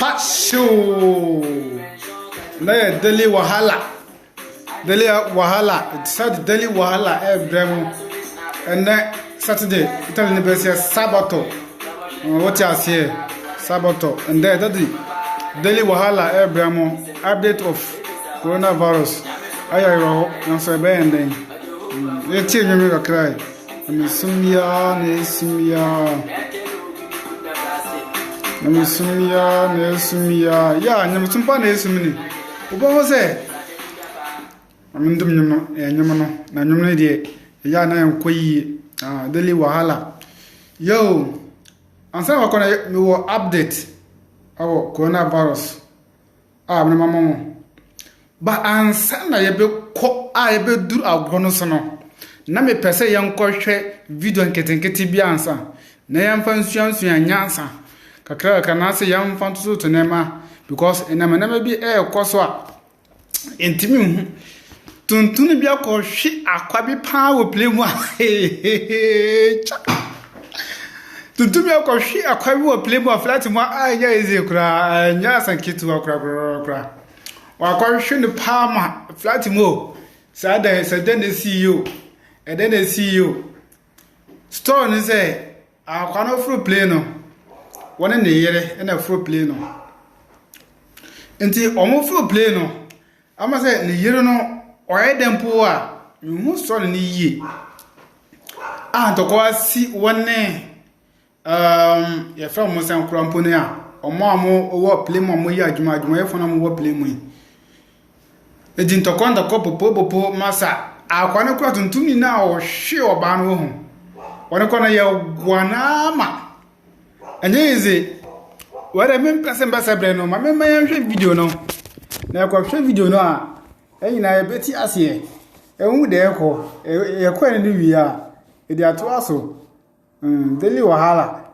Pacho na Delhi wahala. Sad Delhi wahala Bremo. And then Saturday, Italian University Sabato. What you say? Sabato. And then Delhi wahala Bremo. Update of coronavirus. Ayo, no so be ending. You tell me to cry. Nesumia. Ya, nyamsumpa nesumini. Ubo se. Amindum nyamno, nyamno, na nyamno die. Ya na yankoyi. Delhi wahala. Yo. Ansa wakona mi wo update. Awo coronavirus. Mna mama. Ba ansa na yebe ko yebe dur agrono sono. Na me pese yankɔhwɛ video nketenkete bi ansa. Na yamfa nsuansuan nyansa. Kakra kana se yamfa ntoso to nema because enama bi ekoso a entimi hu. Tuntun bi akɔhwe akwa bi paa wo play mu a. Tuntun bi akɔhwe akwa bi wo play mu a flat mu a nya eze kura nya sanketu akura. Wa akɔhwe ne paa ma flat mu sa dan ne CEO. And then the CEO store ni say akwa no free play no one na yere na free play no enti omo free play no ama say ne yere no oyedempo a mu store ni yie to asi one ya from mo san krampo ne a omo wo play mo yi adwuma ye fona mo wo play mo edi ntokonda popo masa akwa ne kura tuntuni na o hwe oba no ho wone kona ye gwanama enye ize were me mpese mbese no ma me hwe video no na akwa hwe video no a enyi na ye beti ase hu de ekọ ye kwa ne wi a e de ato aso Delhi wahala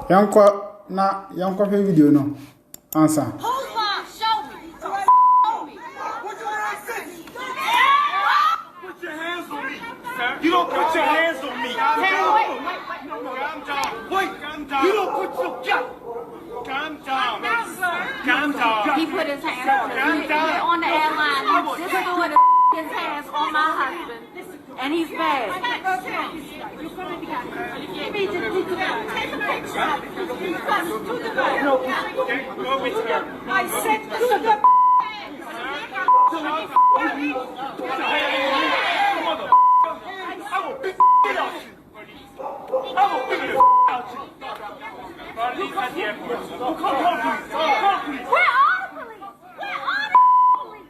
yankọ hwe video no answer. You don't put your hands on me. Calm down. Wait. Calm down. You don't put your calm down. Calm down. He put his hands on the airline. This is doing his hands on my husband. And he's bad. You need to take a picture. Go with her. I said to the I will beat the out you. I will beat the out you. Police at the airport. Call police. Where are the police?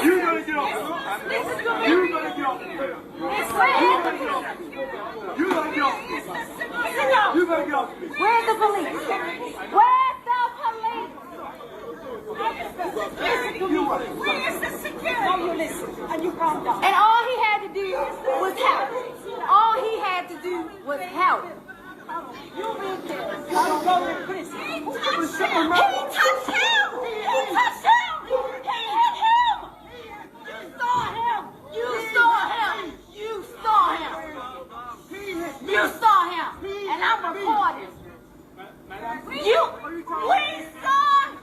You gotta get off. You gotta get off. Where's the police? Where's the police? Where is the security? Now you listen and you calm down. And all he had to do was help. All he had to do was help. You will tell. I'm going to prison. He touched him. He touched him. He touched him. He hit him. You saw him. You saw him. You saw him. You saw him. And I'm recording. We saw him.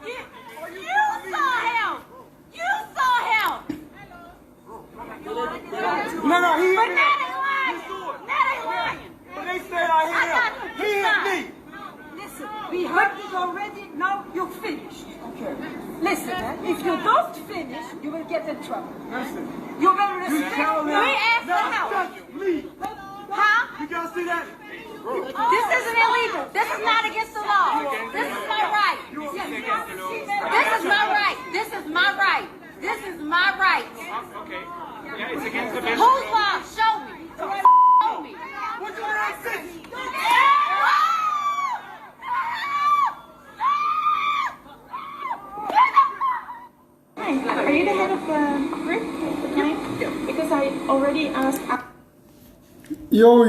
You saw him. You saw him. No, he But hit that ain't lying. That ain't lying. But they said I hit him. He hit me. Listen, we heard it already. Now you're finished. Okay. Listen, if you don't finish, you will get in trouble. Listen. You will respect. We asked for help. Me. Huh? You guys see that? This isn't illegal. This is not against the law. This is my right. This is my right. This is my right. This is my right. Okay. Yeah, it's against the business. Whose law? Show me. Show me. What do I say? Are you the head of Rick? Because I already asked. Yo.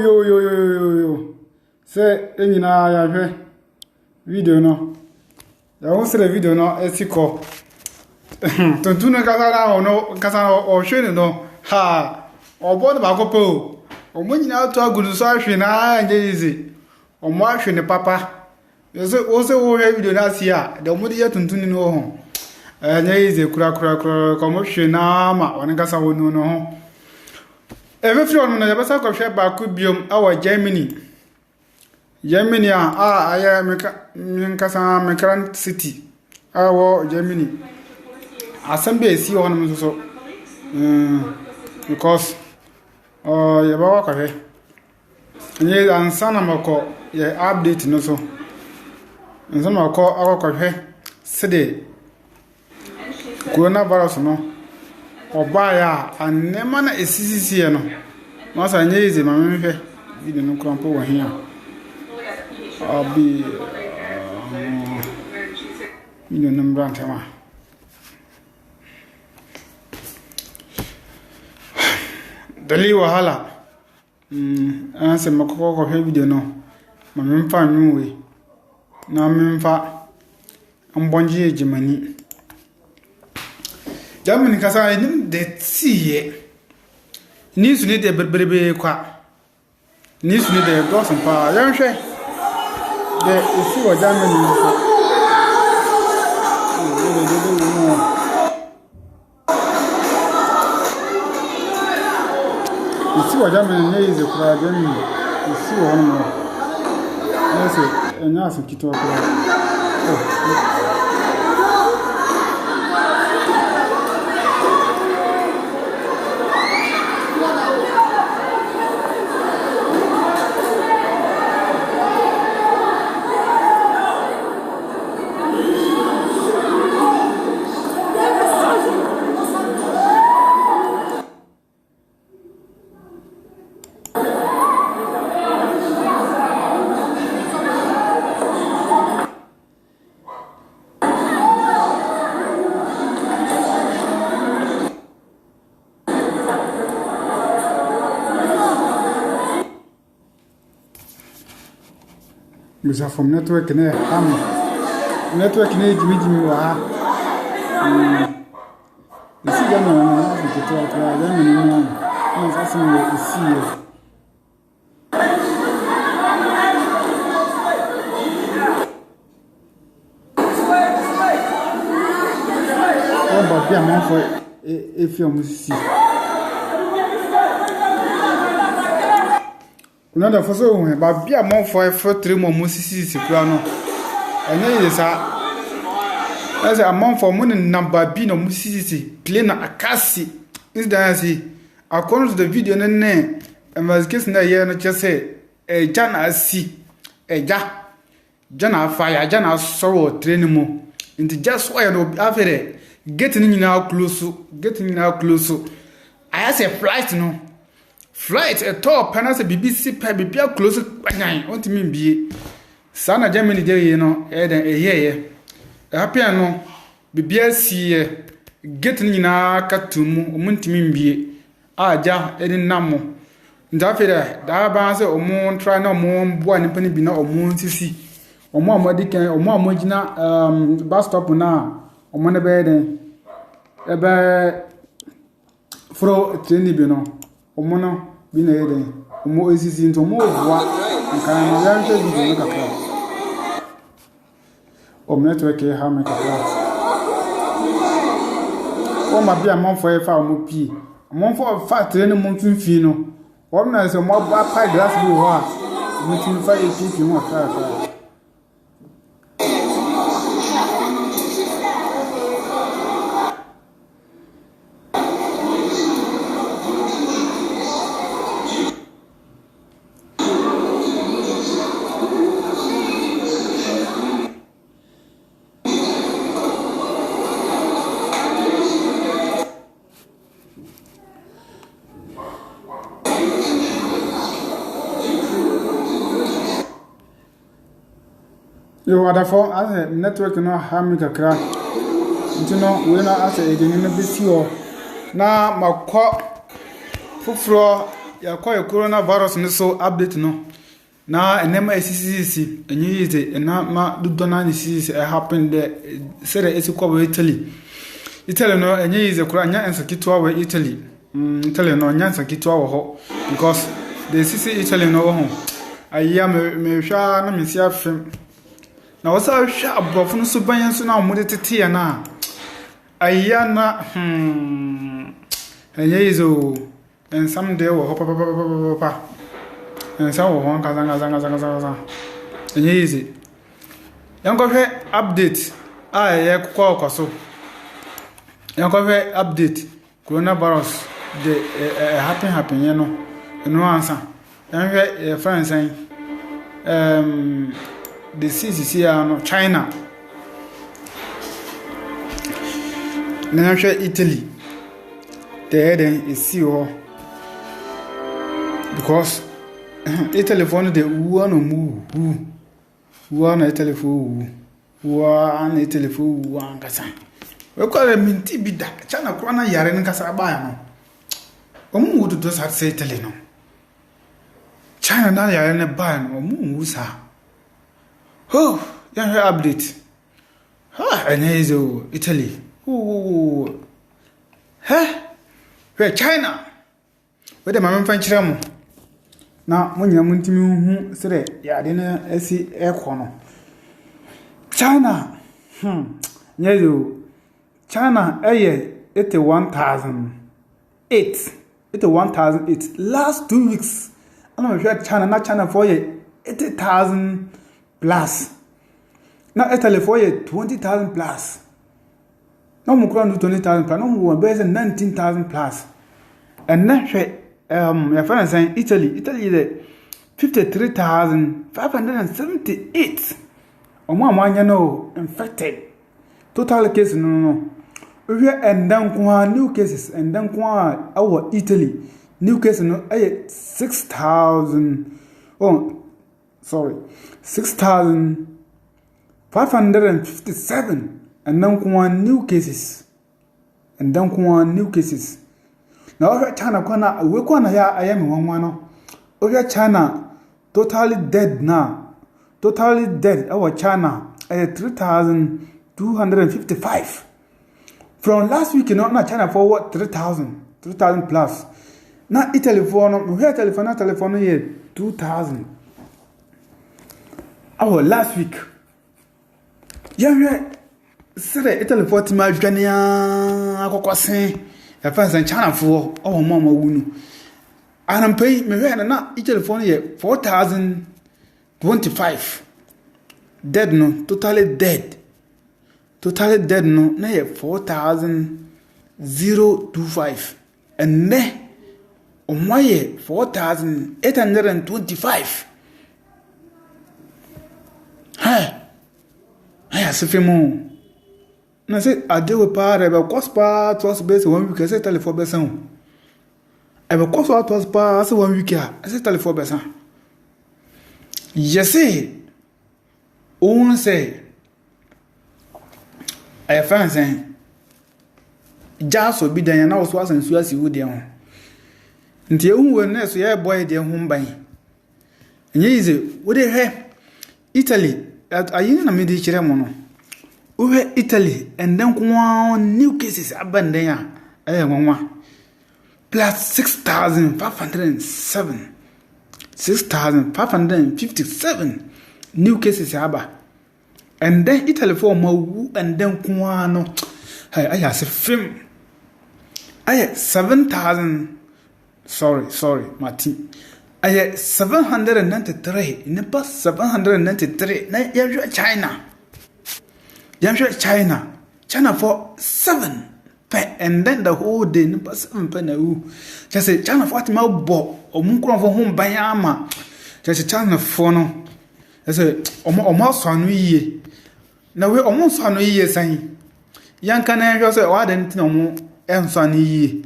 Say, enyina ya hwe video no. Ya wo sere video no esiko. Tuntun kasa na o no kasa o hwe no ha. Obo de ba ko po. Omunyina to agudu so ahwe na anye yize. Omo ahwe ne papa. Yeso wo se wo hwe video na si a, de omudi ye tuntuni no ho. Anye yize kura ko mo hwe na ma woni kasa wonu no ho. Efefiri onu na yabasa ko hwe ba ku biom awa Germany. Germany aya minkasa Mekran City. Awo Germany. Asambe esi wonu so. Because yaba wa hwe. Nye ansana mako ye update no so. Ansana mako akọ hwe sede coronavirus no. Oba ya anema na esisi no. Ma sa nye ize ma mehwe video no krampo wo hia. Abi video no mbrante ma. Dali wahala. Anse makoko ko video no. Ma memfa nwuwe. Na memfa ambonji ejimani. Germany kasa nim de tiye. Ni suni de berberebe kwa. Ni suni de dosan pa. Yanhwe. De isi wa Germany so. Isi wa Germany ne ize kura Germany. Isi wa hono. Yes, enya so kito kura. Musa from network ne network ne jimi wa isi gana na kito akra gana ni na sasa ni isi bia mon fo e fi o musisi kuna da foso hu ba bia mon fo e fo 3 mo musisi si kura no enye yesa ase amon fo mo ni number bi no musisi play na akasi is da si according to the video ne investigation na ye no chese e jana asi e jana fire jana sorrow train mo into just why no afere get ni nyina close I say flight no flight a top and as a BBC pa bibia close kwanyan want me bie sana Germany dey no e den e ye happy no bibia si get ni nyina katumu omuntimi bie aja eni namo ndafere da ba se omu try na omu boa ni pani bi na omu sisi omu amadikan omu amogina bus stop na omu ne be den ebe fro treni bi no omu no bi na yeden omu esisi nto omu oboa nkan na ya nte bi no kakra omu network e ha me kakra o ma bia monfo e fa omu pi monfo fa treni mu mfimfi no omu na se omu ba pa glass bi ho a mu tin fa e pi mu akra yo adafo ase network no ha mi kakra ntino we na ase edeni no bisi o na makọ fufuro ya kwa coronavirus no so update no na enema esisi enyi yize na ma dudo na ni sisi happen there sere esikwa Italy no enyi yize kura nya ensakitwa we Italy Italy no nya ensakitwa wo ho because the city Italy no home. I am me sha na me sia fem. Na wasa hwa abrofo no so ban so na omode tete na. Aya na enye izo and someday wo papa. And some wo hon kaza. Enye easy. Yango hwe update ye kokọ so. Yango hwe update coronavirus the happen you know. No answer. Yango friends saying the CCC no China. Now Italy. The heading is CEO because Italy found the one Italy for one Italy for one kasa. We call a minty bida. China corner yaren kasa bayano. Omu would do say Italy no. China na yaren bayan omu usa. Oh, young update. And here's Italy. Oh, where China? Where the mamma find Chiramu? Now, when you're muntimu, say, ya didn't see air corner. China, China, 1,008. It's 1,008. Last 2 weeks, I don't know if China, not China for you, 80,000 plus. Now, Italy for you, 20,000 plus. No more 20,000 plus, no more better than 19,000 plus. And next, your friend saying Italy is 53,578. No infected. Total cases no. We and then new cases and then our Italy new cases no 6,000. Oh, sorry, 6,557. And then new cases. And then new cases. Now China kwana we kwana ya ayami wanwano. Oya China totally dead now. Totally dead. Our China 3,255. From last week, not China for what 3,000 plus. Now Italy for no we hear telephone here 2,000. Our last week. Yeah. Sere Italy for tima dwania akokosen e fansan China for o mama wunu anampei me hwe na Italy for here 4,025 dead no totally dead no na here 4,025 and ne o moye 4,825 ha sefemo na say ade we pa rebe cospa to base 1 week say telephone besan e be cospa to pa say 1 week a say telephone besan yes on say I fan say jaso bi dan na so asan su asi wo de ho nti ehun we na so ye boy de ho ban enye ize wo de he Italy ayin na me de kire mo no Uwe Italy and then new cases abandon plus 6,507 6,557 new cases aba and then Italy for mawu and then no I has a film 7,000 sorry Martin 793 in the past 793 na China China for 7 and then the whole day number 7 na just say China for ma bo omunkro for home ban ama just China for no say omo so anu yie na we omo so anu yie san yanka na hwe say wa den tin omo enso anu yie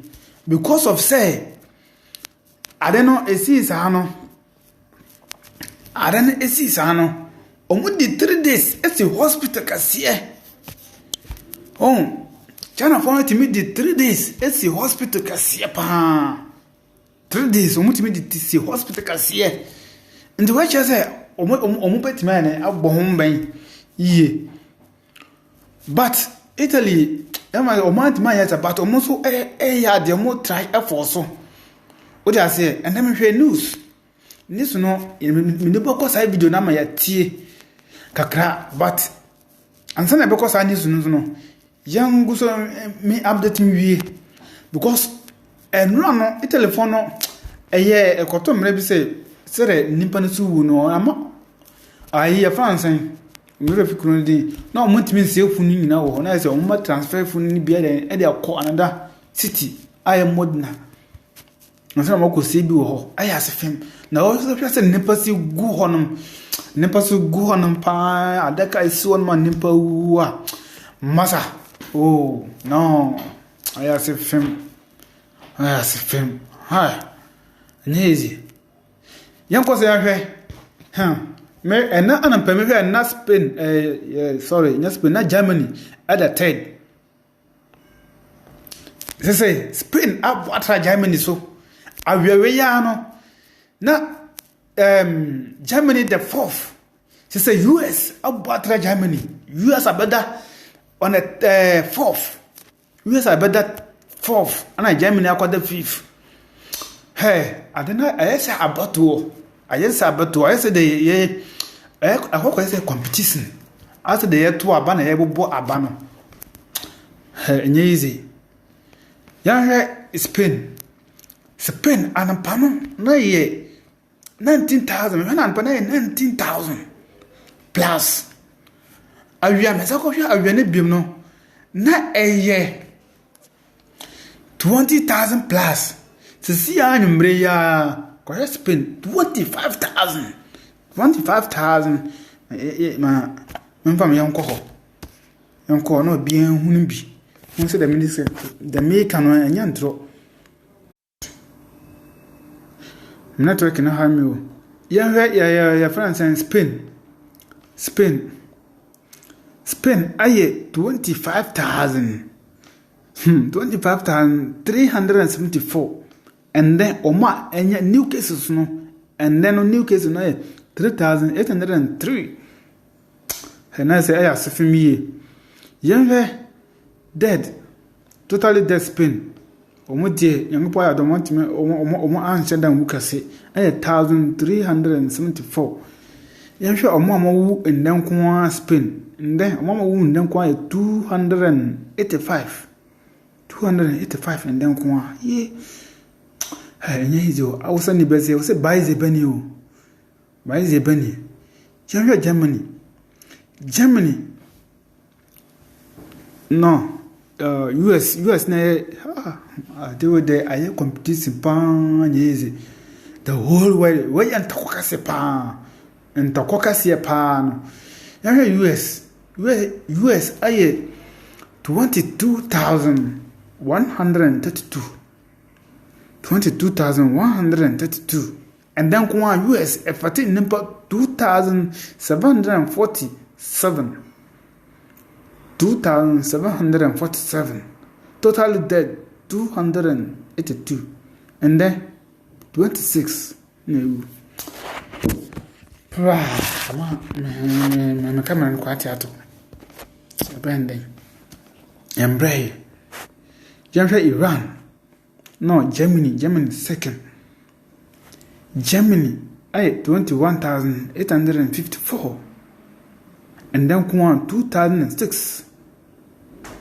because of say adeno esisa no omo di 3 days at the hospital kasiye China for not me di 3 days at the hospital kasiye pa 3 days omo timi di the hospital kasiye and the way say omo betima na agbo homban ye but Italy omo antima yet but omo so ya de omo try effort so what I say and let me hear news nisu no me boko sa video na ma ya tie kakra but ansa na beko sa nisu no yangu so me update me wie because enura no e telephone no eye ekoto mre bi say sere nipa no su wu no ama ayi ya fansan mre fi kunu din na o mutimi se funu nyina wo na say o ma transfer funu ni bia den e de akọ another city I modna na ma ko se bi wo ho aya se fem na o so pese nipa si gu honum nipa si gu honum pa adaka isi won ma nipa wa masa oh no aya se fem ha nezi yanko se ahwe me ena anampa me hwe na Spain sorry na Spain na Germany at the third say Spain abwatra Germany so awewe ya no na Germany the fourth say US abwatra Germany US abeda on the fourth US abeda fourth and Germany akwada fifth hey adena ayesa abato ayesa de ye akoko say competition as de ye to aba na ye bobo aba no hey nye easy ya Spain anampano na ye 19,000 anampano na ye 19,000 plus awia me sako hwa awia ne biem no na eye 20,000 plus sisi anyumre ya kwa Spain 25,000 ma mfam yanko no bien hunu bi on se the minister the make no anya ntro network na ha mi o ya France and Spain aye 25,374 and then oma enya new cases no and then new cases no 3,803 and I say aya sefimi ye dead totally dead Spain omo die yango ya do want me omo answer dan wukase aya 1,374 yanhwe omo wu nden kwa Spain nden omo wu nden kwa 285 nden kwa ye enya hizo awusa ni beze wose baize bani o baize bani yanhwe Germany no US na they were there aye competition pan yeze the whole world we antakoka se pan antakoka pa no ya US aye 22,132 and then kwa US efati number 2,747 totally dead 282 and then 26 no me camera kwa tiato branding embrace Iran no Germany second Germany 21,854 and then kwa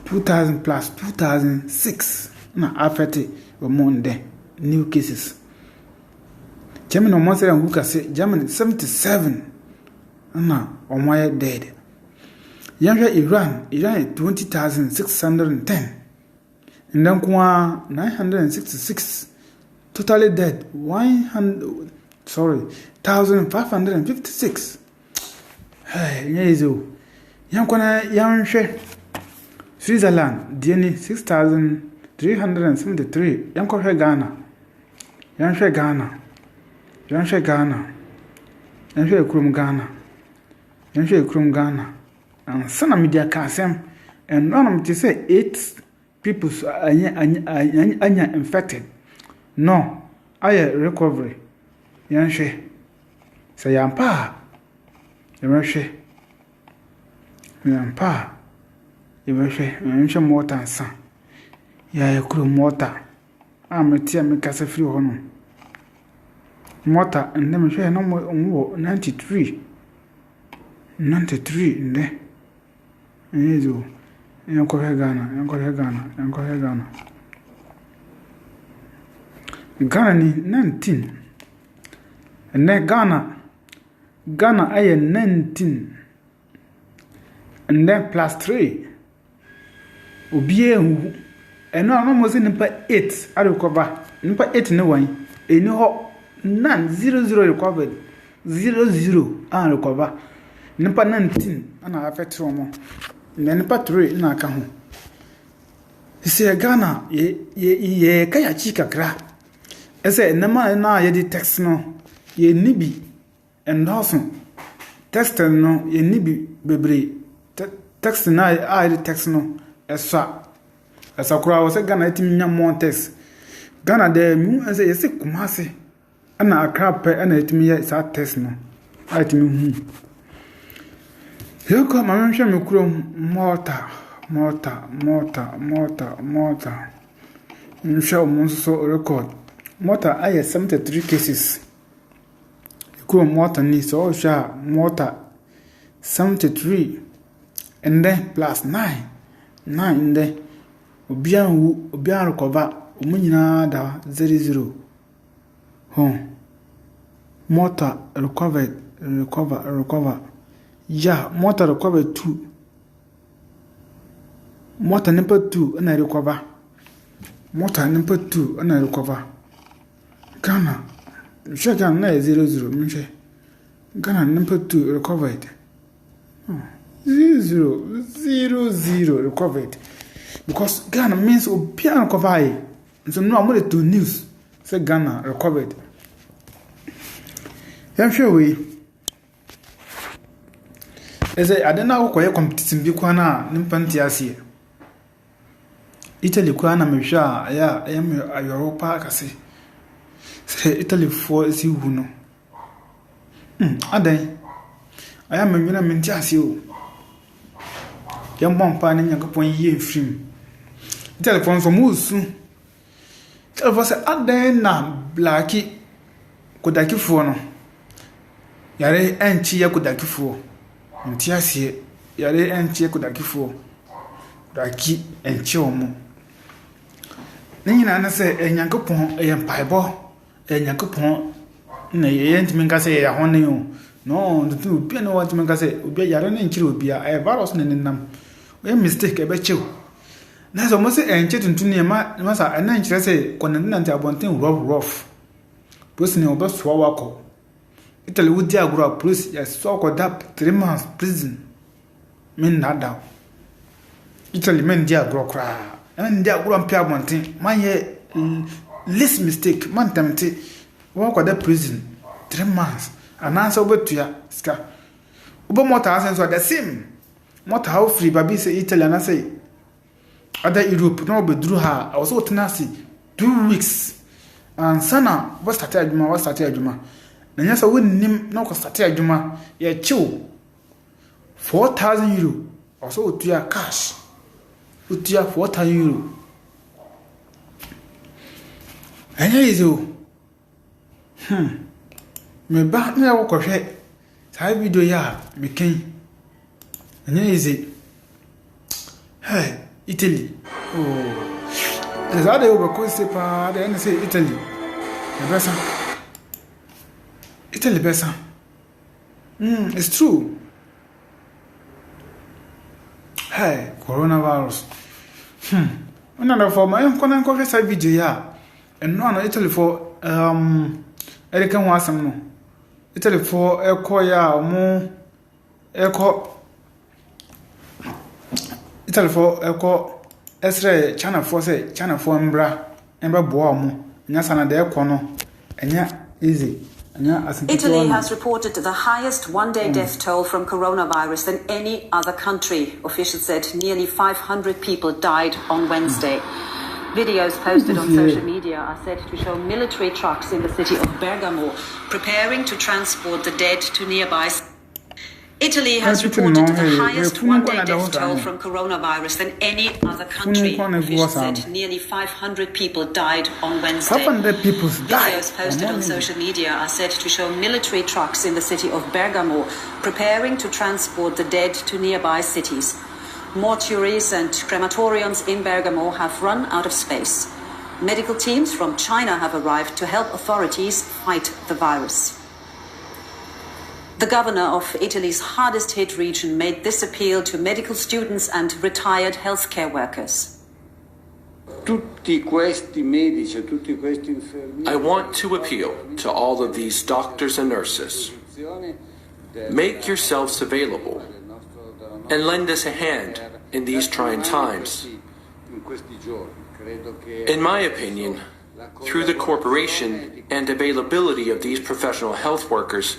2,000 plus 2,006 na afete omonde new cases Germany almost say who say Germany 77 na omoye dead Iran 20,610 and then kwa 966 totally dead 1,556 yezo yankwana yanhwe Switzerland dieni 6,373 yankohwe Ghana kurum Ghana and sana media kasem and none of them say 8 people anya infected no aye recovery yanhwe say yampa yamhwe mota nsa ya kurum mota ametia me kasa free hono Mota and them share no more 93 in there. And you Uncle Ghana. Ghana ni 19. And then Ghana I 19. And then plus 3. Obie hu. And no more than 8. I recover. Number 8 no one. And no none 00 recovered. 00 and recover. Number 19 and I have a trauma. And then number 3 in our account. He say Ghana ye kaya chika gra. I say nama na ye di text no ye nibi and also text no ye nibi bebre text na I di text no esa kura was Ghana etimi nya more text Ghana de mu say ye se Kumasi ana Accra pe ana etimi ye sa text no etimi hu yo ko ma menhwe me kuro Malta nhwe mo so record Malta I 73 cases. Kuro Malta ni so sha Malta 73 and then plus 9 in there. Obian recover umunyina da 00. Malta recover. Yeah, Malta recovered 2. Malta number 2 and I recover. Malta number 2 and I recover. Ghana, Ghana 00. Ghana number 2 recovered. 00 recovered. Because Ghana means Obian recovery. So no, I'm going to news. Say Ghana recovered. I'm sure we. I say I don't know why competition be kwana nimpanti asie. Italy kwana mesha ya Europa kase. Say Italy for si huno. Adan. Aya menwina menti ase o. Yam bompa na Nyankopon yie mfrim. Italy for so musu. Italy for say adan na blaki kodakifo no. Yare enchi ya kodakifo. Menti ase yare enchi ya kodakifo. Daki enchi omo. Nyina na say Nyankopon empaebo. Nyankopon na yentimi nka say ya hone o. No, ntu bia no want me nka say obi yare na nchire obi a virus ne nenam. We mistake e be chew. Na so mo say enchi tuntu ne ma sa na nchire say konana nti abonten rough. Police ne oba so wako. Italy wudi agura police ya so ko da 3 months prison. Men na down. Italy men dia agura kra. Men dia agura mpia abonten. Man ye least mistake man temte wako da prison 3 months. Anansa obetua ska. Obo mota asen so the same. Mota how free baby say Italy na say other Europe no bedru ha also tenasi 2 weeks. And sana was start adwuma. Na nyasa wonnim na ko start adwuma ye chiw 4,000 euro. Also otua cash. Otua 4,000 euro. Anya izo. Me ba na wo kohwe sai video ya me ken. Anya izi. Hey, Italy. Oh. There's other over coast pa the end say Italy. The best. Italy best. It's true. Hey, coronavirus. Another for my own content side video ya. And no Italy for Erican wasam no. Italy for echo ya mo echo Italy for echo Esre China for say China for mbra boa mo nyasa na de echo no enya easy. Italy has reported the highest one-day death toll from coronavirus than any other country. Officials said nearly 500 people died on Wednesday. Videos posted on social media are said to show military trucks in the city of Bergamo preparing to transport the dead to nearby. Italy has reported the highest one-day death toll from coronavirus than any other country. Officials said nearly 500 people died on Wednesday. 500 people died. Videos posted on social media are said to show military trucks in the city of Bergamo preparing to transport the dead to nearby cities. Mortuaries and crematoriums in Bergamo have run out of space. Medical teams from China have arrived to help authorities fight the virus. The governor of Italy's hardest-hit region made this appeal to medical students and retired healthcare workers. I want to appeal to all of these doctors and nurses. Make yourselves available and lend us a hand in these trying times. In my opinion, through the cooperation and availability of these professional health workers,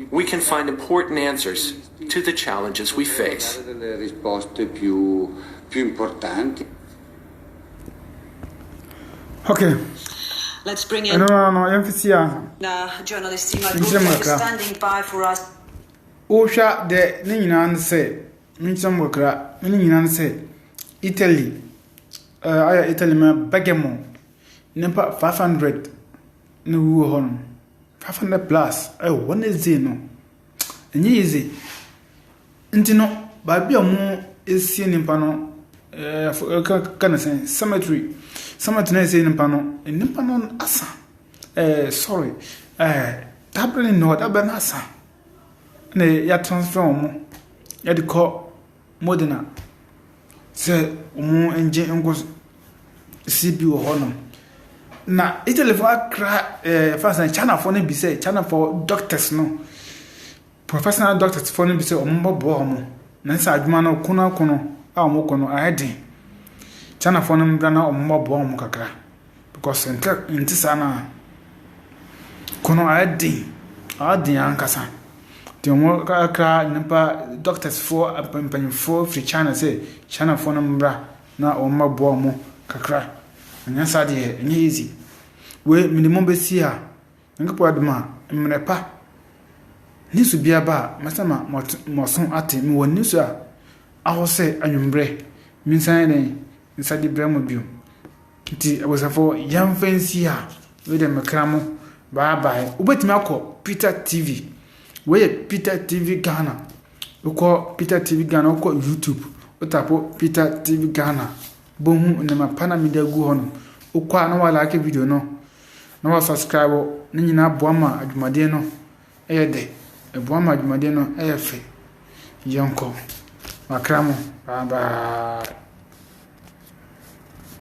we can find important answers to the challenges we face. Okay. Let's bring in journalist Sima Gupta is standing by for us. Osha de Ninan said, Mincham Wakra, Ninan said, Italy, Italy, Bergamo, Nempa 500, no home, 500 plus. Oh, one is zeno. And easy. Intino, Babia Mo is seen in Pano, cemetery. Cemetery is in Pano, in Nimpanon Asa. Sorry, Tabrin no, Tabanasa. Ne ya transform ya de ko Modena se omo enje ngos CB wo hono na Italy for akra fast China for ne bi say China for doctors no professional doctors for ne bi say omo bobo omo na sa adwuma no kuna kono a omo kono ayedin China for ne mbra na omo bobo omo kakra because ntisa na kono ayedin ankasa Tiamo kakra nipa doctors for apampan for free China say China for mbra na omma bo mo kakra anya sade enye easy we minimum be si a nkapo aduma mrepa nisu bia ba masama moson ate mi woni nisu a ahose anwumbre minsan den inside bremo bio nti abosafo yamfansi a we dem kramo bye bye ubetimi akọ Peter TV we Peter TV Ghana. We call Peter TV Ghana. We call YouTube. We tapo Peter TV Ghana. Boom, nema pana media go on. We call na wala like video no. Na wa subscribe. Ni na boama adwumade no. De. Boama adwumade no fe. Yonko. Makramo. Bye bye.